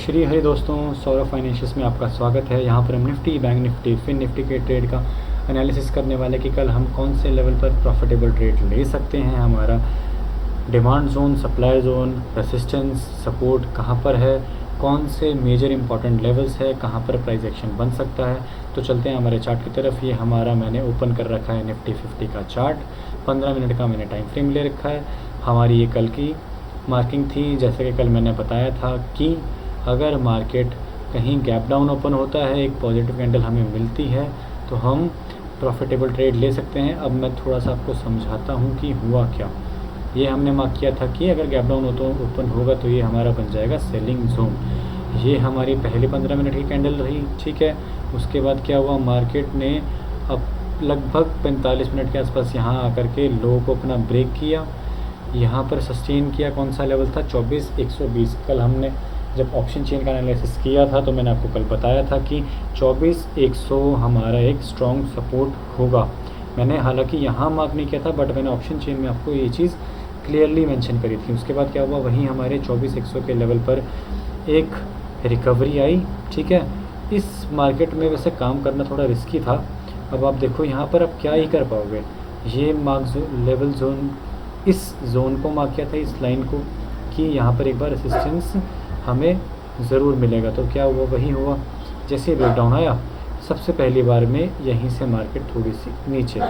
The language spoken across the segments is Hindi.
श्री हरि दोस्तों, सौरभ फाइनेंशियल्स में आपका स्वागत है। यहाँ पर हम निफ्टी, बैंक निफ्टी, फिन निफ्टी के ट्रेड का एनालिसिस करने वाले कि कल हम कौन से लेवल पर प्रॉफिटेबल ट्रेड ले सकते हैं। हमारा demand zone, supply zone, resistance, support कहाँ पर है, कौन से मेजर इंपॉर्टेंट लेवल्स है, कहाँ पर प्राइस एक्शन बन सकता है। तो चलते हैं हमारे चार्ट की तरफ। ये हमारा मैंने ओपन कर रखा है निफ्टी 50 का चार्ट। 15 मिनट का मैंने टाइम फ्रेम ले रखा है। हमारी ये कल की मार्किंग थी, जैसे कि कल मैंने बताया था कि अगर मार्केट कहीं गैप डाउन ओपन होता है, एक पॉजिटिव कैंडल हमें मिलती है तो हम प्रॉफिटेबल ट्रेड ले सकते हैं। अब मैं थोड़ा सा आपको समझाता हूँ कि हुआ क्या। ये हमने मार्क किया था कि अगर गैप डाउन ओपन होगा तो ये हमारा बन जाएगा सेलिंग जोन। ये हमारी पहली 15 मिनट की कैंडल रही, ठीक है। उसके बाद क्या हुआ, मार्केट ने अब लगभग 45 मिनट के आसपास यहाँ आकर के लो को अपना ब्रेक किया, यहाँ पर सस्टेन किया। कौन सा लेवल था, 24,120। कल हमने जब ऑप्शन चेन का एनालिसिस किया था तो मैंने आपको कल बताया था कि 24,100 हमारा एक स्ट्रॉन्ग सपोर्ट होगा। मैंने हालांकि यहाँ मार्क नहीं किया था, बट मैंने ऑप्शन चेन में आपको ये चीज़ क्लियरली मेंशन करी थी। उसके बाद क्या हुआ, वहीं हमारे 24,100 के लेवल पर एक रिकवरी आई, ठीक है। इस मार्केट में वैसे काम करना थोड़ा रिस्की था। अब आप देखो यहाँ पर आप क्या ही कर पाओगे। ये लेवल जोन, इस जोन को मार्क किया था, इस लाइन को, कि यहाँ पर एक बार रेसिस्टेंस हमें ज़रूर मिलेगा। तो क्या हुआ, वही हुआ। जैसे ब्रेकडाउन आया सबसे पहली बार में यहीं से मार्केट थोड़ी सी नीचे,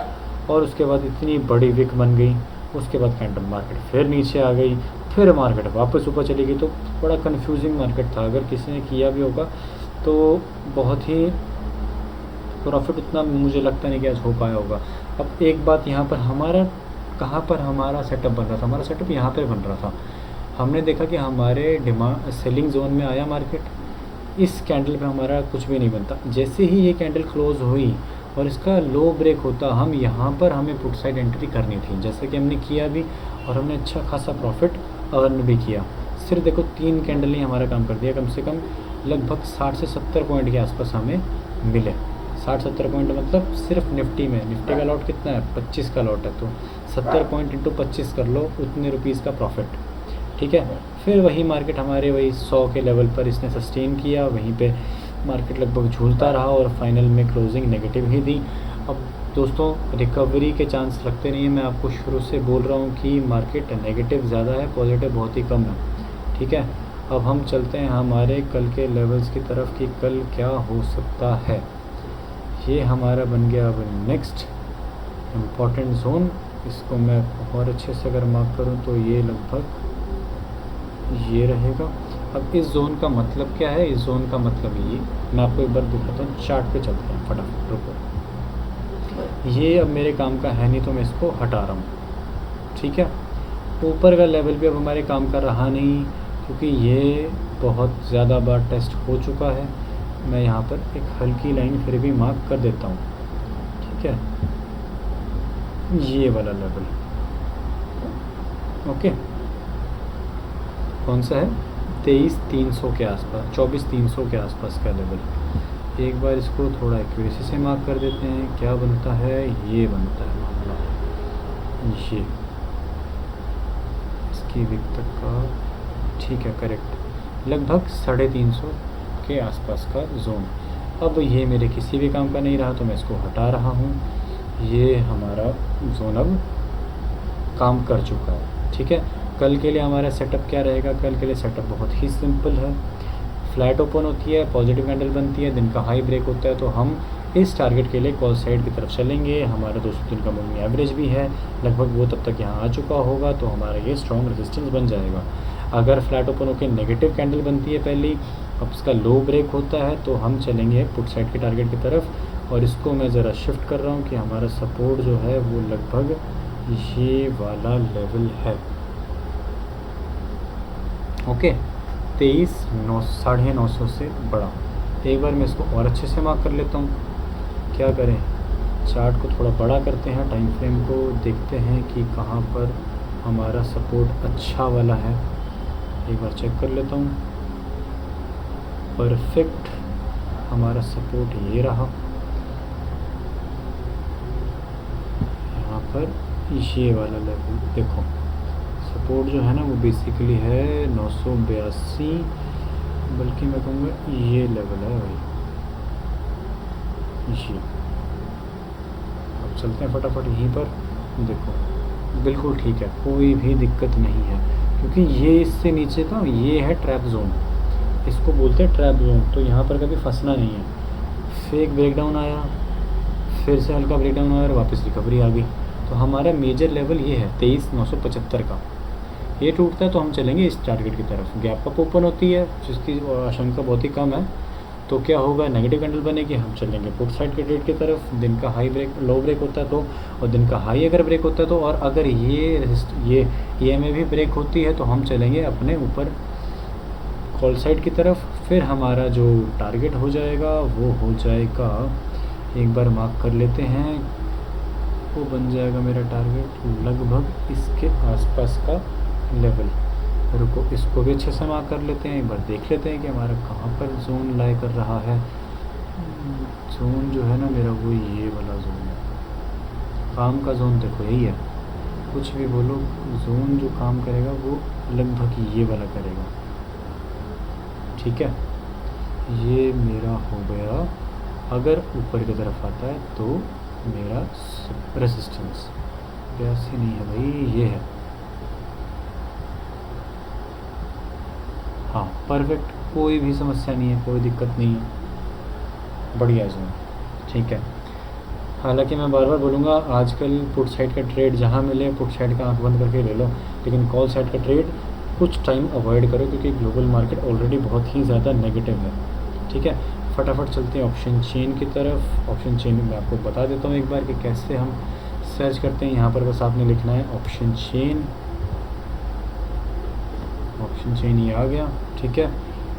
और उसके बाद इतनी बड़ी विक बन गई। उसके बाद कैंडल मार्केट फिर नीचे आ गई, फिर मार्केट वापस ऊपर चली गई। तो बड़ा कंफ्यूजिंग मार्केट था। अगर किसी ने किया भी होगा तो बहुत ही प्रॉफिट उतना मुझे लगता नहीं कि आज हो पाया होगा। अब एक बात यहाँ पर हमारा, कहाँ पर हमारा सेटअप बन रहा था, हमारा सेटअप यहाँ पर बन रहा था। हमने देखा कि हमारे डिमांड सेलिंग जोन में आया मार्केट, इस कैंडल पे हमारा कुछ भी नहीं बनता। जैसे ही ये कैंडल क्लोज हुई और इसका लो ब्रेक होता, हम यहाँ पर हमें पुट साइड एंट्री करनी थी, जैसे कि हमने किया भी, और हमने अच्छा खासा प्रॉफिट अर्न भी किया। सिर्फ देखो 3 कैंडल ने हमारा काम कर दिया। कम से कम लगभग 60 से 70 पॉइंट के आसपास हमें मिले। 60-70 पॉइंट मतलब सिर्फ निफ्टी में। निफ्टी का लॉट कितना है, 25 का लॉट है, तो 70 पॉइंट इंटू 25 कर लो, उतने रुपीज़ का प्रॉफिट, ठीक है। फिर वही मार्केट हमारे वही 100 के लेवल पर इसने सस्टेन किया, वहीं पे मार्केट लगभग झूलता रहा और फाइनल में क्लोजिंग नेगेटिव ही दी। अब दोस्तों रिकवरी के चांस लगते नहीं है। मैं आपको शुरू से बोल रहा हूँ कि मार्केट नेगेटिव ज़्यादा है, पॉजिटिव बहुत ही कम है, ठीक है। अब हम चलते हैं हमारे कल के लेवल्स की तरफ कि कल क्या हो सकता है। ये हमारा बन गया अब नेक्स्ट इम्पॉर्टेंट जोन। इसको मैं और अच्छे से अगर मार्क करूँ तो ये लगभग ये रहेगा। अब इस जोन का मतलब क्या है, इस जोन का मतलब ये मैं आपको एक बार दिखाता हूँ। चार्ट पे चलते हैं फटाफट, रुको। ये अब मेरे काम का है नहीं तो मैं इसको हटा रहा हूँ, ठीक है। ऊपर का लेवल भी अब हमारे काम का रहा नहीं, क्योंकि ये बहुत ज़्यादा बार टेस्ट हो चुका है। मैं यहाँ पर एक हल्की लाइन फिर भी मार्क कर देता हूँ, ठीक है। ये वाला लेवल, ओके, कौन सा है, 23,300 के आसपास, 24,300 के आसपास का लेवल। एक बार इसको थोड़ा एक्यूरेसी से मार्क कर देते हैं। क्या बनता है, ये बनता है मामला, ये इसकी विक तक का, ठीक है, करेक्ट, लगभग 350 के आसपास का जोन। अब ये मेरे किसी भी काम का नहीं रहा तो मैं इसको हटा रहा हूँ। ये हमारा जोन अब काम कर चुका है, ठीक है। कल के लिए हमारा सेटअप क्या रहेगा, कल के लिए सेटअप बहुत ही सिंपल है। फ्लैट ओपन होती है, पॉजिटिव कैंडल बनती है, दिन का हाई ब्रेक होता है, तो हम इस टारगेट के लिए कॉल साइड की तरफ चलेंगे। हमारा 200 दिन का मूविंग एवरेज भी है, लगभग वो तब तक यहाँ आ चुका होगा, तो हमारा ये स्ट्रॉन्ग रेजिस्टेंस बन जाएगा। अगर फ्लैट ओपन होकर नेगेटिव कैंडल बनती है पहली, अब इसका लो ब्रेक होता है, तो हम चलेंगे पुट साइड के टारगेट की तरफ। और इसको मैं ज़रा शिफ्ट कर रहा हूँ कि हमारा सपोर्ट जो है वो लगभग ये वाला लेवल है, ओके, 23,900 से बड़ा। एक बार मैं इसको और अच्छे से मार्क कर लेता हूँ। क्या करें, चार्ट को थोड़ा बड़ा करते हैं, टाइम फ्रेम को देखते हैं कि कहाँ पर हमारा सपोर्ट अच्छा वाला है। एक बार चेक कर लेता हूँ। परफेक्ट, हमारा सपोर्ट ये रहा, यहाँ पर ये वाला लेवल देखो। सपोर्ट जो है ना वो बेसिकली है 982 बल्कि मैं कहूँगा ये लेवल है भाई, ये। अब चलते हैं फटाफट यहीं पर। देखो बिल्कुल ठीक है, कोई भी दिक्कत नहीं है, क्योंकि ये इससे नीचे था, ये है ट्रैप जोन, इसको बोलते हैं ट्रैप जोन। तो यहाँ पर कभी फंसना नहीं है। फेक ब्रेकडाउन आया, फिर से हल्का ब्रेकडाउन आया और वापस रिकवरी आ गई। तो हमारा मेजर लेवल ये है 23,975 का। ये टूटता है तो हम चलेंगे इस टारगेट की तरफ। गैप अप ओपन होती है जिसकी आशंका बहुत ही कम है, तो क्या होगा, नेगेटिव कैंडल बनेगी, हम चलेंगे पुट साइड के ट्रेड की तरफ। दिन का हाई ब्रेक, लो ब्रेक होता है तो, और दिन का हाई अगर ब्रेक होता है तो, और अगर ये EMA भी ब्रेक होती है तो हम चलेंगे अपने ऊपर कॉल साइड की तरफ। फिर हमारा जो टारगेट हो जाएगा वो हो जाएगा, एक बार मार्क कर लेते हैं, वो बन जाएगा मेरा टारगेट लगभग इसके आसपास का लेवल। रुको इसको भी अच्छे से मार्क कर लेते हैं, एक बार देख लेते हैं कि हमारा कहाँ पर जोन लाई कर रहा है। जोन जो है ना मेरा, वो ये वाला जोन है, काम का जोन। देखो यही है, कुछ भी बोलो, जोन जो काम करेगा वो लगभग ये वाला करेगा। ठीक है, ये मेरा हो गया। अगर ऊपर की तरफ आता है तो मेरा रेसिस्टेंस, ऐसे नहीं है भाई, ये है। हाँ परफेक्ट, कोई भी समस्या नहीं है, कोई दिक्कत नहीं है, बढ़िया जोन। ठीक है, हालांकि मैं बार बार बोलूँगा, आजकल पुट साइड का ट्रेड जहाँ मिले पुट साइड का आंख बंद करके ले लो, लेकिन कॉल साइड का ट्रेड कुछ टाइम अवॉइड करो, क्योंकि ग्लोबल मार्केट ऑलरेडी बहुत ही ज़्यादा नेगेटिव है। ठीक है, फटाफट चलते हैं ऑप्शन चेन की तरफ। ऑप्शन चेन में आपको बता देता हूँ एक बार कि कैसे हम सर्च करते हैं। यहाँ पर बस आपने लिखना है ऑप्शन चेन। ऑप्शन चेन ये आ गया। ठीक है,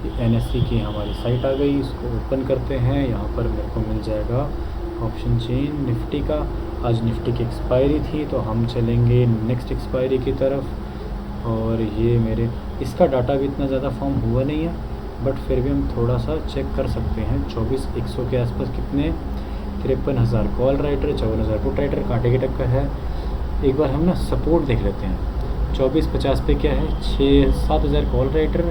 ये NSE की हमारी साइट आ गई, इसको ओपन करते हैं। यहाँ पर मेरे को मिल जाएगा ऑप्शन चेन निफ्टी का। आज निफ्टी की एक्सपायरी थी तो हम चलेंगे नेक्स्ट एक्सपायरी की तरफ। और ये मेरे, इसका डाटा भी इतना ज़्यादा फॉर्म हुआ नहीं है, बट फिर भी हम थोड़ा सा चेक कर सकते हैं। 24,100 के आसपास कितने, 53,000 कॉल राइटर, 54,000 पुट राइटर, कांटे की टक्कर है। एक बार हम ना सपोर्ट देख लेते हैं। 24,50 पे क्या है, 6-7 हज़ार कॉल राइटर,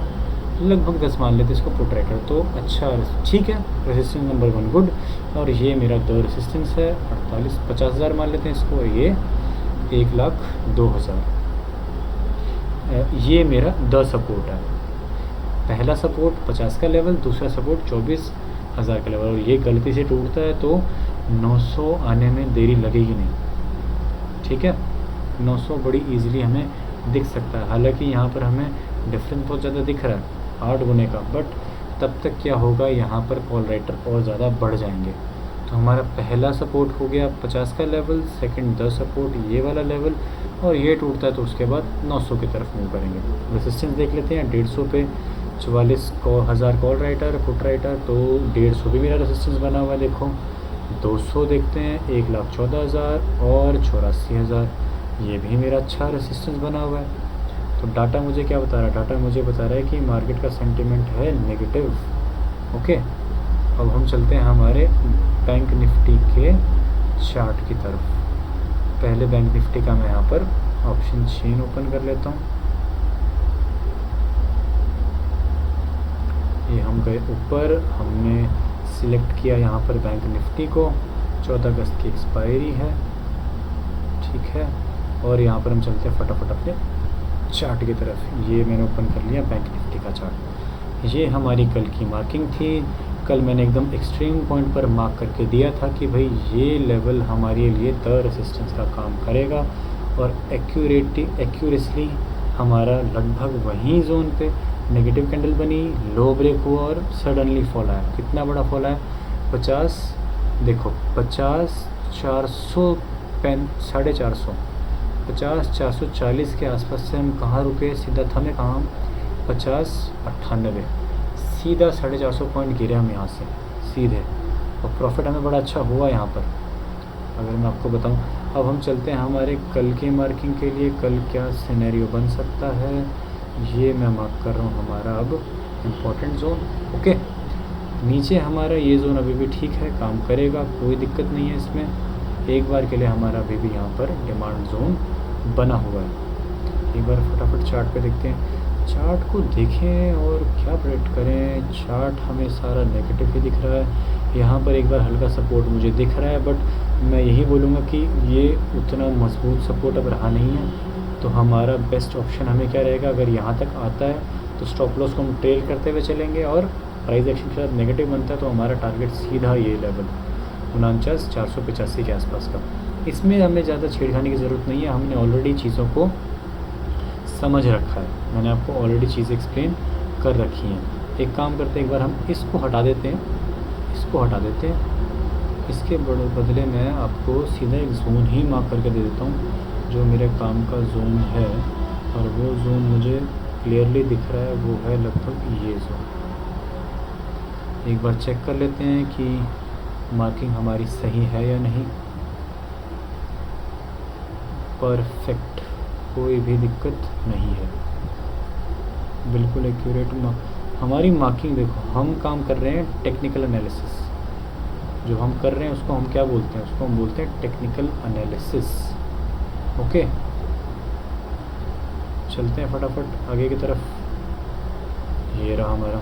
लगभग 10 मान लेते इसको पुट राइटर, तो अच्छा ठीक है। Resistance number 1 good. और ये मेरा 2 रेजिस्टेंस है, 50,000 मान लेते हैं इसको, ये 1,02,000। ये मेरा 10 सपोर्ट है। पहला सपोर्ट 50 का लेवल, दूसरा सपोर्ट 24,000 का लेवल। और ये गलती से टूटता है तो 900 आने में देरी लगेगी नहीं। ठीक है, 900 बड़ी इजीली हमें दिख सकता है। हालांकि यहाँ पर हमें डिफरेंस बहुत ज़्यादा दिख रहा है 8 गुने का, बट तब तक क्या होगा, यहाँ पर कॉल राइटर और ज़्यादा बढ़ जाएंगे। तो हमारा पहला सपोर्ट हो गया 50 का लेवल, सेकंड 10 सपोर्ट ये वाला लेवल, और ये टूटता है तो उसके बाद 900 की तरफ मूव करेंगे। रेजिस्टेंस देख लेते हैं 150 पे, 44,000 कॉल राइटर, पुट राइटर, तो 150 भी मेरा रेजिस्टेंस बना हुआ है। देखो 200 देखते हैं, 1,14,000 और 84,000, ये भी मेरा अच्छा रेजिस्टेंस बना हुआ है। तो डाटा मुझे क्या बता रहा है, डाटा मुझे बता रहा है कि मार्केट का सेंटिमेंट है नेगेटिव। ओके, अब हम चलते हैं हमारे बैंक निफ्टी के चार्ट की तरफ। पहले बैंक निफ्टी का मैं यहाँ पर ऑप्शन चेन ओपन कर लेता हूँ। ये हम गए ऊपर, हमने सिलेक्ट किया यहाँ पर बैंक निफ्टी को, 14 अगस्त की एक्सपायरी है। ठीक है, और यहाँ पर हम चलते हैं फटाफट अपने चार्ट की तरफ। ये मैंने ओपन कर लिया बैंक निफ्टी का चार्ट। ये हमारी कल की मार्किंग थी। कल मैंने एकदम एक्सट्रीम पॉइंट पर मार्क करके दिया था कि भाई ये लेवल हमारे लिए द रेजिस्टेंस का काम करेगा, और एक्यूरेटली हमारा लगभग वहीं जोन पे नेगेटिव कैंडल बनी, लो ब्रेक हुआ और सडनली फॉल आया। कितना बड़ा फॉल आया, 50, देखो 50, 400, 450, 50, 440 के आसपास से हम कहाँ रुके, सीधा थमे कहाँ, 50, 98, सीधा 450 पॉइंट गिरे हम यहाँ से सीधे, और प्रॉफिट हमें बड़ा अच्छा हुआ यहाँ पर, अगर मैं आपको बताऊँ। अब हम चलते हैं हमारे कल की मार्किंग के लिए। कल क्या सिनेरियो बन सकता है, ये मैं मार्क कर रहा हूँ हमारा अब इम्पोर्टेंट जोन। ओके, नीचे हमारा ये जोन अभी भी ठीक है, काम करेगा, कोई दिक्कत नहीं है इसमें। एक बार के लिए हमारा अभी भी यहाँ पर डिमांड जोन बना हुआ है। एक बार फटाफट चार्ट पे देखते हैं। चार्ट को देखें और क्या प्रेडिक्ट करें। चार्ट हमें सारा नेगेटिव ही दिख रहा है। यहाँ पर एक बार हल्का सपोर्ट मुझे दिख रहा है, बट मैं यही बोलूँगा कि ये उतना मजबूत सपोर्ट अब रहा नहीं है। तो हमारा बेस्ट ऑप्शन हमें क्या रहेगा, अगर यहाँ तक आता है तो स्टॉप लॉस को हम ट्रेल करते हुए चलेंगे, और प्राइस एक्शन के साथ नेगेटिव बनता है तो हमारा टारगेट सीधा ये लेवल 49,485 के आसपास का। इसमें हमें ज़्यादा छेड़खानी की ज़रूरत नहीं है, हमने ऑलरेडी चीज़ों को समझ रखा है। मैंने आपको ऑलरेडी चीज़ें एक्सप्लेन कर रखी हैं। एक काम करते हैं, एक बार हम इसको हटा देते हैं, इसको हटा देते हैं। इसके बदले में आपको सीधा एक जोन ही मार्क करके दे देता हूँ जो मेरे काम का जोन है, और वो जोन मुझे क्लियरली दिख रहा है, वो है लगभग ये जोन। एक बार चेक कर लेते हैं कि मार्किंग हमारी सही है या नहीं। परफेक्ट, कोई भी दिक्कत नहीं है, बिल्कुल एक्यूरेट हमारी मार्किंग। देखो हम काम कर रहे हैं टेक्निकल एनालिसिस, जो हम कर रहे हैं उसको हम क्या बोलते हैं, उसको हम बोलते हैं टेक्निकल एनालिसिस। ओके, चलते हैं फटाफट आगे की तरफ। ये रहा हमारा,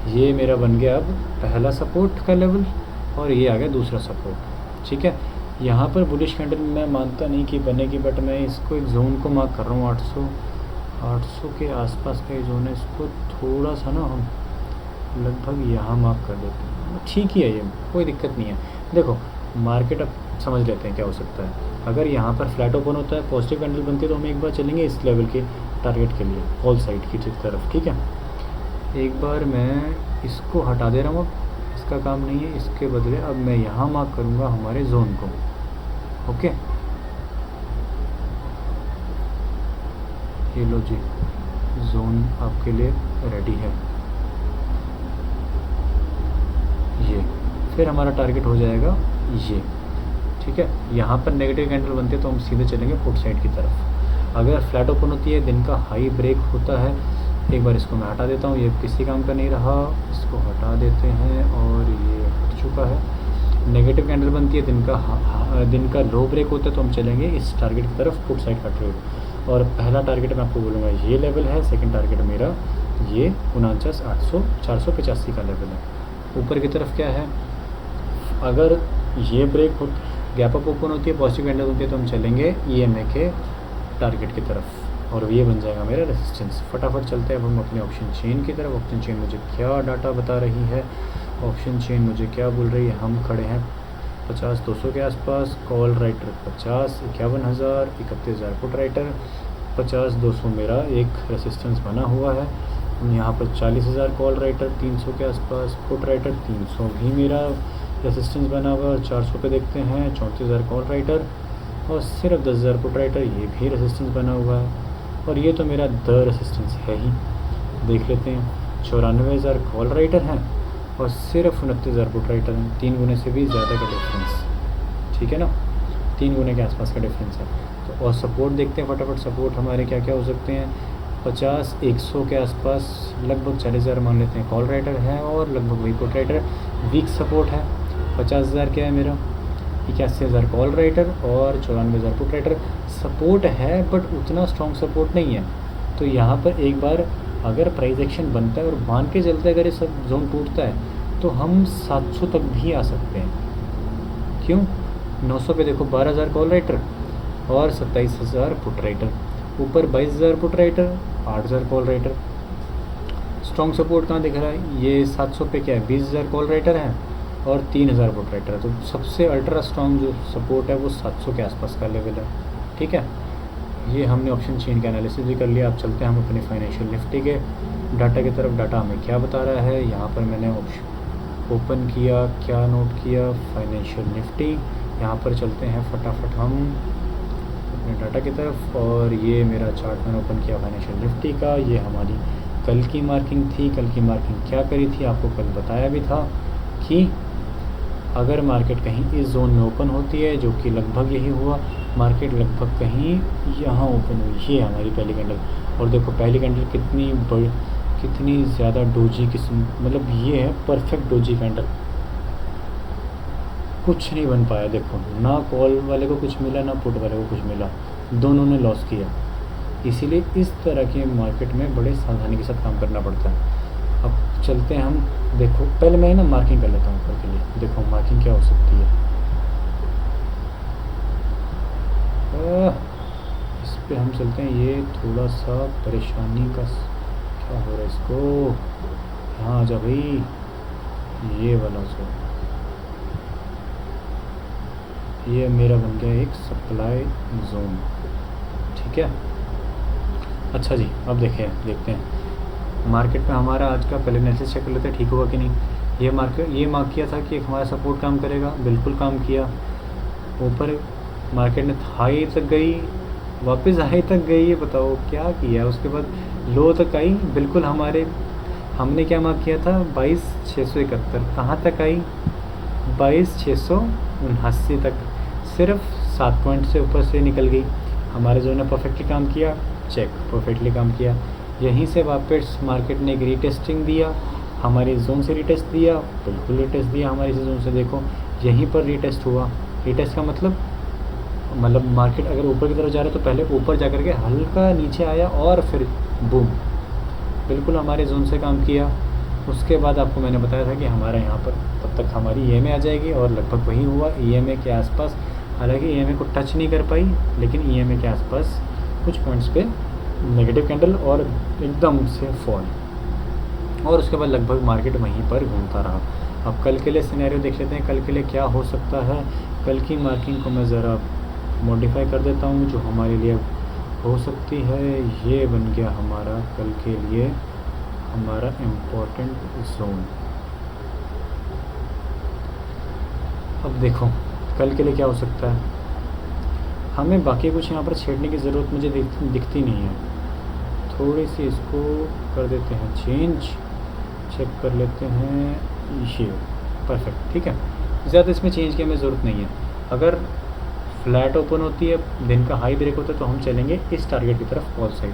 ये मेरा बन गया अब पहला सपोर्ट का लेवल, और ये आ गया दूसरा सपोर्ट। ठीक है, यहाँ पर बुलिश कैंडल मैं मानता नहीं कि बनेगी, बट मैं इसको एक जोन को मार्क कर रहा हूँ 800 के आसपास का ये जोन है। इसको थोड़ा सा ना हम लगभग यहाँ मार्क कर देते हैं, ठीक ही है, ये कोई दिक्कत नहीं है। देखो मार्केट अब समझ लेते हैं क्या हो सकता है। अगर यहाँ पर फ्लैट ओपन होता है, पॉजिटिव कैंडल बनती है, तो हम एक बार चलेंगे इस लेवल के टारगेट के लिए, कॉल साइड की तरफ। ठीक है, एक बार मैं इसको हटा दे रहा हूँ, अब इसका काम नहीं है। इसके बदले अब मैं यहाँ मार्क करूँगा हमारे जोन को। ओके, ये लो जी, जोन आपके लिए रेडी है। ये फिर हमारा टारगेट हो जाएगा ये। ठीक है, यहाँ पर नेगेटिव कैंडल बनते हैं तो हम सीधे चलेंगे पुट साइड की तरफ। अगर फ्लैट ओपन होती है, दिन का हाई ब्रेक होता है, एक बार इसको मैं हटा देता हूँ, ये किसी काम का नहीं रहा, इसको हटा देते हैं, और ये हट चुका है। नेगेटिव कैंडल बनती है, दिन का लो ब्रेक होता है, तो हम चलेंगे इस टारगेट की तरफ, पुट साइड का ट्रेड। और पहला टारगेट मैं आपको बोलूँगा ये लेवल है, सेकंड टारगेट मेरा ये 49,485 का लेवल है। ऊपर की तरफ क्या है, अगर ये ब्रेक हो, गैप अप ओपन होती है, पॉजिटिव कैंडल होती है, तो हम चलेंगे EMA के टारगेट की तरफ, और ये बन जाएगा मेरा रेजिस्टेंस। फटाफट चलते हैं अब हम अपने ऑप्शन चेन की तरफ। ऑप्शन चेन मुझे क्या डाटा बता रही है, ऑप्शन चेन मुझे क्या बोल रही है। हम खड़े हैं 50-200 के आसपास, कॉल राइटर 50, 51,000, 31,000 पुट राइटर, 50-200 मेरा एक रेसिस्टेंस बना हुआ है। यहाँ पर 40,000 कॉल राइटर, 300 के आसपास पुट राइटर, 300 भी मेरा रेसिस्टेंस बना हुआ है। और 400 पे देखते हैं 34,000 कॉल राइटर, और सिर्फ 10,000 पुट राइटर, ये भी रेसिस्टेंस बना हुआ है। और ये तो मेरा द रेसिस्टेंस है ही, देख लेते हैं। 94,000 कॉल राइटर हैं, और सिर्फ 29,000 पुट राइटर हैं, 3 गुने से भी ज़्यादा का डिफरेंस। ठीक है ना, 3 गुने के आसपास का डिफरेंस है। तो और सपोर्ट देखते हैं फटाफट। सपोर्ट हमारे क्या क्या हो सकते हैं, 50-100 के आसपास, लगभग 40,000 मान लेते हैं कॉल राइटर है, और लगभग वही पुट राइटर। वीक सपोर्ट है 50,000 क्या है मेरा, 81,000 कॉल राइटर, और 94,000 पुट राइटर। सपोर्ट है बट उतना स्ट्रॉन्ग सपोर्ट नहीं है। तो यहाँ पर एक बार अगर प्राइस एक्शन बनता है और मान के चलते अगर ये सब जोन टूटता है तो हम 700 तक भी आ सकते हैं। क्यों, 900 पे देखो 12,000 कॉल राइटर और 27,000 पुट राइटर, ऊपर 22,000 put writer, 8,000 call writer. Strong support कहाँ दिख रहा है, ये 700 पे क्या है, 20,000 कॉल राइटर हैं और 3,000 पुट राइटर है। तो सबसे अल्ट्रा स्ट्रॉन्ग जो सपोर्ट है वो 700 के आसपास का लेवल है। ठीक है, ये हमने ऑप्शन चेन का एनालिसिस भी कर लिया। अब चलते हैं हम अपने फाइनेंशियल निफ्टी के डाटा की तरफ। डाटा हमें क्या बता रहा है, यहाँ पर मैंने ऑप्शन ओपन किया, क्या नोट किया, फाइनेंशियल निफ्टी। यहाँ पर चलते हैं फटाफट हम अपने डाटा की तरफ, और ये मेरा चार्ट मैंने ओपन किया फाइनेंशियल निफ्टी का। ये हमारी कल की मार्किंग थी। कल की मार्किंग क्या करी थी, आपको कल बताया भी था कि अगर मार्केट कहीं इस जोन में ओपन होती है, जो कि लगभग यही हुआ, मार्केट लगभग कहीं यहाँ ओपन हुई, ये हमारी पहली कैंडल। और देखो पहली कैंडल कितनी ज़्यादा डोजी किस्म, मतलब ये है परफेक्ट डोजी कैंडल। कुछ नहीं बन पाया, देखो ना कॉल वाले को कुछ मिला ना पुट वाले को कुछ मिला, दोनों ने लॉस किया। इसीलिए इस तरह के मार्केट में बड़े सावधानी के साथ काम करना पड़ता है। अब चलते हैं हम, देखो पहले मैं ना मार्किंग कर लेता हूँ ऊपर के लिए। देखो मार्किंग क्या हो सकती है, इस पे हम चलते हैं। ये थोड़ा सा परेशानी का क्या हो रहा है इसको, यहाँ आ जा भाई, ये वाला जो ये मेरा बन गया एक सप्लाई जोन, ठीक है। अच्छा जी, अब देखते हैं मार्केट में हमारा आज का पहले एनालिसिस चेक कर लेते हैं, ठीक हुआ कि नहीं। ये मार्क किया था कि हमारा सपोर्ट काम करेगा, बिल्कुल काम किया। ऊपर मार्केट ने हाई तक गई, वापस हाई तक गई, ये बताओ क्या किया। उसके बाद लो तक आई, बिल्कुल हमने क्या मार्क किया था 22,671, कहाँ तक आई 22,679 तक, सिर्फ 7 पॉइंट से ऊपर से निकल गई। हमारे जोन ने परफेक्टली काम किया, चेक, परफेक्टली काम किया। यहीं से वापस मार्केट ने एक रीटेस्टिंग दिया, हमारी जोन से रीटेस्ट दिया, बिल्कुल रीटेस्ट दिया हमारी जोन से। देखो यहीं पर रीटेस्ट हुआ। रीटेस्ट का मतलब मार्केट अगर ऊपर की तरफ जा रहा है तो पहले ऊपर जा कर के हल्का नीचे आया और फिर बूम, बिल्कुल हमारे जोन से काम किया। उसके बाद आपको मैंने बताया था कि हमारा यहाँ पर तब तक हमारी EMA आ जाएगी, और लगभग वही हुआ EMA के आसपास। हालांकि EMA को टच नहीं कर पाई, लेकिन EMA के आसपास कुछ पॉइंट्स पे नेगेटिव कैंडल और एकदम से फॉल, और उसके बाद लगभग मार्केट वहीं पर घूमता रहा। अब कल के लिए सिनेरियो देख लेते हैं, कल के लिए क्या हो सकता है। कल की मार्किंग को मैं ज़रा मॉडिफाई कर देता हूँ, जो हमारे लिए हो सकती है। ये बन गया हमारा कल के लिए हमारा इम्पोर्टेंट जोन। अब देखो कल के लिए क्या हो सकता है। हमें बाकी कुछ यहाँ पर छेड़ने की ज़रूरत मुझे दिखती नहीं है। थोड़ी सी इसको कर देते हैं चेंज, चेक कर लेते हैं ये, परफेक्ट, ठीक है। ज़्यादा इसमें चेंज की हमें ज़रूरत नहीं है। अगर फ्लैट ओपन होती है, दिन का हाई ब्रेक होता है, तो हम चलेंगे इस टारगेट की तरफ कॉल साइड।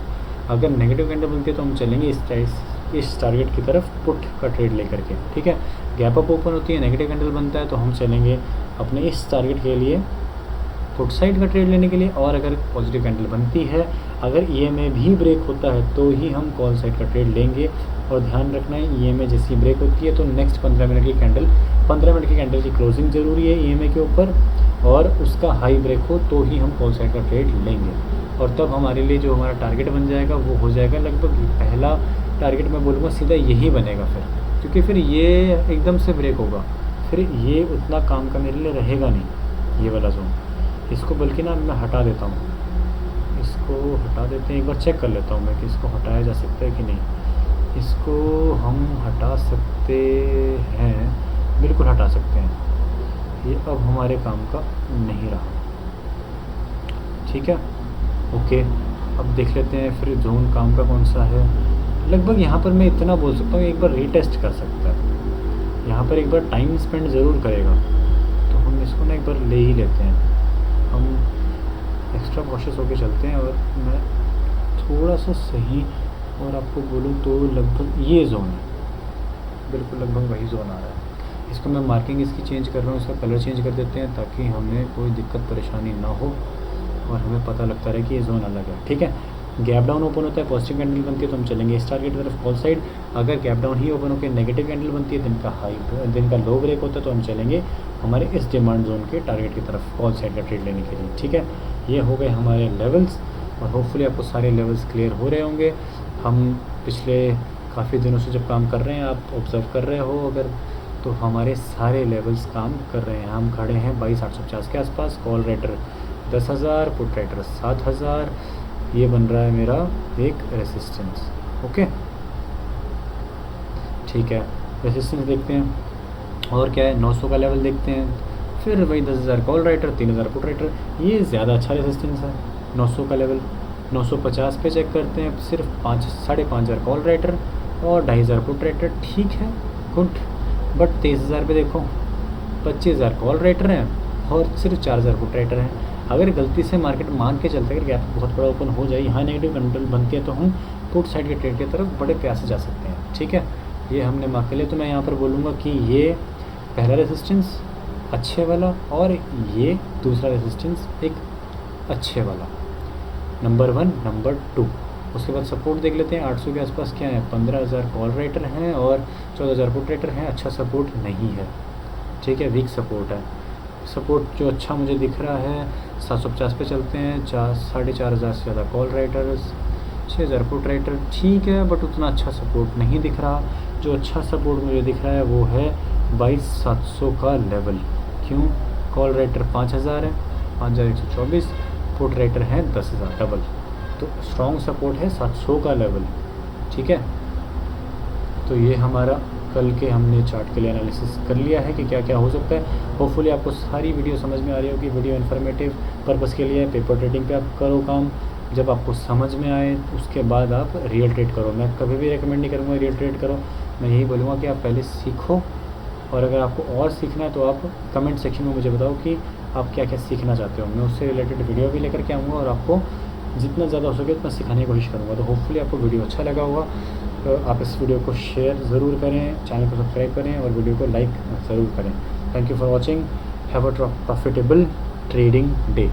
अगर नेगेटिव कैंडल बनती है तो हम चलेंगे इस टारगेट की तरफ पुट का ट्रेड लेकर के, ठीक है। गैप अप ओपन होती है, नेगेटिव कैंडल बनता है तो हम चलेंगे अपने इस टारगेट के लिए पुट साइड का ट्रेड लेने के लिए। और अगर पॉजिटिव कैंडल बनती है, अगर EMA भी ब्रेक होता है तो ही हम कॉल साइड का ट्रेड लेंगे। और ध्यान रखना है EMA जैसी ब्रेक होती है तो नेक्स्ट 15 मिनट की कैंडल की क्लोजिंग ज़रूरी है EMA के ऊपर, और उसका हाई ब्रेक हो तो ही हम कॉल साइड का ट्रेड लेंगे। और तब हमारे लिए जो हमारा टारगेट बन जाएगा वो हो जाएगा लगभग पहला टारगेट मैं बोलूँगा सीधा यही बनेगा फिर, क्योंकि फिर ये एकदम से ब्रेक होगा, फिर ये उतना काम का मेरे लिए रहेगा नहीं ये वाला जोन। इसको बल्कि ना मैं हटा देता हूँ, इसको हटा देते हैं। एक बार चेक कर लेता हूँ मैं कि इसको हटाया जा सकता है कि नहीं। इसको हम हटा सकते हैं, बिल्कुल हटा सकते हैं। ये अब हमारे काम का नहीं रहा, ठीक है, ओके। अब देख लेते हैं फिर जोन काम का कौन सा है। लगभग यहाँ पर मैं इतना बोल सकता हूँ, एक बार रीटेस्ट कर सकता है, यहाँ पर एक बार टाइम स्पेंड ज़रूर करेगा। तो हम इसको ना एक बार ले ही लेते हैं, हम एक्स्ट्रा कॉशियस होके चलते हैं। और मैं थोड़ा सा सही और आपको बोलूँ तो लगभग ये जोन है, बिल्कुल लगभग वही जोन आ रहा है। इसको मैं मार्किंग इसकी चेंज कर रहा हूँ, इसका कलर चेंज कर देते हैं ताकि हमें कोई दिक्कत परेशानी ना हो और हमें पता लगता रहे कि ये जोन अलग है, ठीक है। गैप डाउन ओपन होता है, पॉजिटिव कैंडल बनती है तो हम चलेंगे इस टारगेट की तरफ कॉल साइड। अगर गैप डाउन ही ओपन होकर नेगेटिव कैंडल बनती है, दिन का लो ब्रेक होता है, तो हम चलेंगे हमारे इस डिमांड जोन के टारगेट की तरफ कॉल साइड का ट्रेड लेने के लिए, ठीक है। ये हो गए हमारे लेवल्स, और होपफुली आपको सारे लेवल्स क्लियर हो रहे होंगे। हम पिछले काफ़ी दिनों से जब काम कर रहे हैं, आप ऑब्ज़र्व कर रहे हो अगर, तो हमारे सारे लेवल्स काम कर रहे हैं। हम खड़े हैं 22,850 के आसपास। कॉल रेटर 10,000, पुट रेटर 7,000, ये बन रहा है मेरा एक रेसिस्टेंस, ओके, ठीक है। रेसिस्टेंस देखते हैं और क्या है, 900 का लेवल देखते हैं, फिर वही 10,000 कॉल राइटर, 3,000 पुट राइटर। ये ज़्यादा अच्छा रेसिस्टेंस है 900 का लेवल। 950 पे चेक करते हैं, सिर्फ 5,500 कॉल राइटर और 2,500 पुट राइटर, ठीक है, गुड। बट 23,000 पे देखो 25,000 कॉल राइटर हैं और सिर्फ 4,000 पुट राइटर हैं। अगर गलती से मार्केट मान के चलते, अगर गैप बहुत बड़ा ओपन हो जाए, यहाँ नेगेटिव कैंडल बनती है, तो हम पुट साइड के ट्रेड की तरफ बड़े प्यार से जा सकते हैं, ठीक है। ये हमने मार्क कर लिया। तो मैं यहाँ पर बोलूँगा कि ये पहला रेसिस्टेंस अच्छे वाला और ये दूसरा रेसिस्टेंस एक अच्छे वाला। Number 1, number 2। उसके बाद सपोर्ट देख लेते हैं। 800 के आसपास क्या है, 15,000 कॉल राइटर हैं और 14,000 पुट राइटर हैं। अच्छा सपोर्ट नहीं है, ठीक है, वीक सपोर्ट है। सपोर्ट जो अच्छा मुझे दिख रहा है 750 पे चलते हैं। 4,500 से ज़्यादा कॉल राइटर्स, 6,000 पुट राइटर, ठीक है, बट उतना अच्छा सपोर्ट नहीं दिख रहा। जो अच्छा सपोर्ट मुझे दिख रहा है वो है 22,700 का लेवल। क्यों, कॉल राइटर 5,000 है, 5,124, पुट राइटर है 10,000 डबल, तो स्ट्रॉन्ग सपोर्ट है 700 का लेवल, ठीक है। तो ये हमारा कल के हमने चार्ट के लिए एनालिसिस कर लिया है कि क्या क्या हो सकता है। होपफुली आपको सारी वीडियो समझ में आ रही होगी। वीडियो इन्फॉर्मेटिव पर्पज़ के लिए है। पेपर ट्रेडिंग पे आप करो काम, जब आपको समझ में आए उसके बाद आप रियल ट्रेड करो। मैं कभी भी रेकमेंड नहीं करूँगा रियल ट्रेड करो, मैं यही बोलूँगा कि आप पहले सीखो, और अगर आपको और सीखना है तो आप कमेंट सेक्शन में मुझे बताओ कि आप क्या क्या सीखना चाहते हो। मैं उससे रिलेटेड वीडियो भी लेकर के आऊँगा और आपको जितना ज़्यादा हो सके उतना सिखाने की कोशिश करूँगा। तो होपफुली आपको वीडियो अच्छा लगा होगा। तो आप इस वीडियो को शेयर ज़रूर करें, चैनल को सब्सक्राइब करें और वीडियो को लाइक ज़रूर करें। Thank you for watching. Have a profitable trading day.